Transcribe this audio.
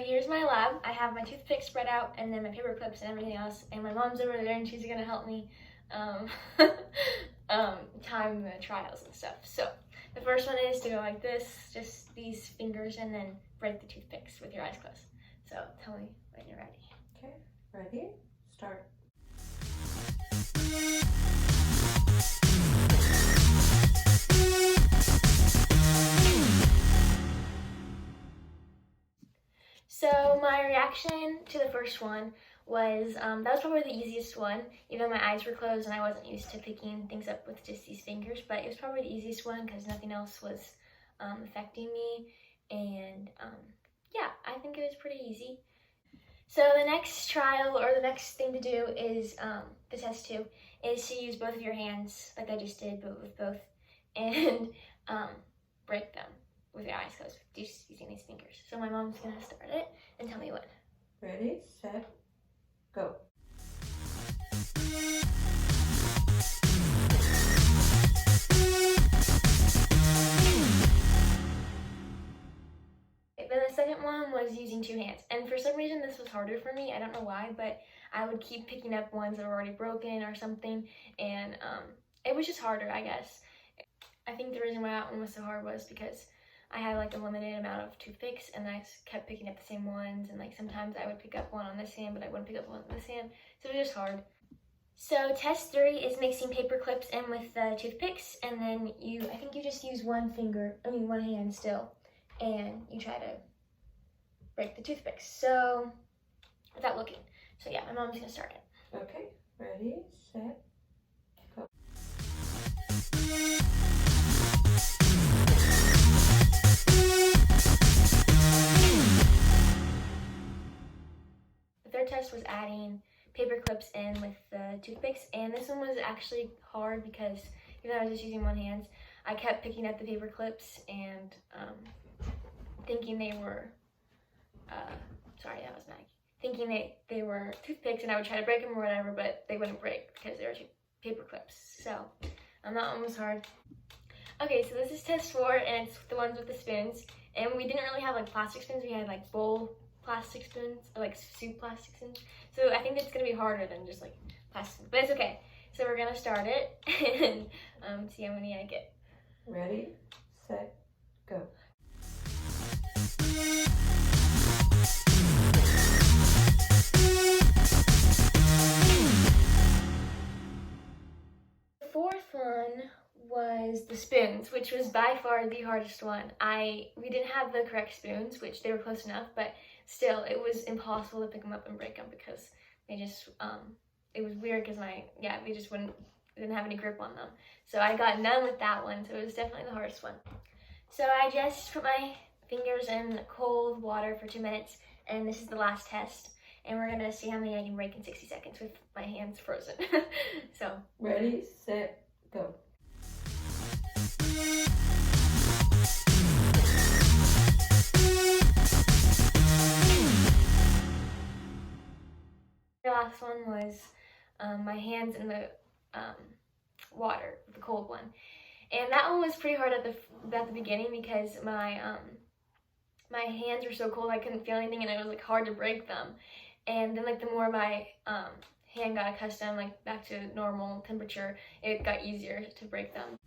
here's my lab. I have my toothpick spread out and then my paper clips and everything else, and my mom's over there and she's gonna help me time the trials and stuff. So the first one is to go like this, just these fingers, and then break the toothpicks with your eyes closed. So tell me when you're ready. Okay, ready? Start. So my reaction to the first one was, that was probably the easiest one, even though my eyes were closed and I wasn't used to picking things up with just these fingers, but it was probably the easiest one because nothing else was affecting me, and yeah, I think it was pretty easy. So the next trial, or the next thing to do is, the test 2, is to use both of your hands, like I just did, but with both, and break them with your eyes closed, just using these fingers. So my mom's gonna start it and tell me when. Ready, set, go. Then the second one was using 2 hands, and for some reason this was harder for me. I don't know why, but I would keep picking up ones that were already broken or something, and it was just harder, I guess. I think the reason why that one was so hard was because I had like a limited amount of toothpicks, and I kept picking up the same ones, and like sometimes I would pick up one on this hand, but I wouldn't pick up one on this hand, so it was just hard. So test 3 is mixing paper clips in with the toothpicks, and then I think you just use one hand still, and you try to break the toothpicks. So without looking. So yeah, my mom's gonna start it. Okay, ready, set, go. The third test was adding paper clips in with the toothpicks, and this one was actually hard because even though I was just using one hand, I kept picking up the paper clips and thinking they were, sorry, that was Maggie, thinking they were toothpicks, and I would try to break them or whatever, but they wouldn't break because they were paper clips. So that one was hard. Okay, so this is test 4, and it's the ones with the spoons, and we didn't really have like plastic spoons. We had like bowl plastic spoons, or like soup plastic spoons. So I think it's gonna be harder than just like plastic, but it's okay. So we're gonna start it and see how many I get. Ready, set, go. The fourth one was the spoons, which was by far the hardest one. We didn't have the correct spoons, which they were close enough, but still it was impossible to pick them up and break them because they just it was weird because we just didn't have any grip on them. So I got none with that one, so it was definitely the hardest one. So I just put my fingers in cold water for 2 minutes, and this is the last test, and we're gonna see how many I can break in 60 seconds with my hands frozen. So ready, set, go. The last one was my hands in the water, the cold one, and that one was pretty hard at the beginning because my hands were so cold I couldn't feel anything, and it was like hard to break them. And then like the more my hand got accustomed, like back to normal temperature, it got easier to break them.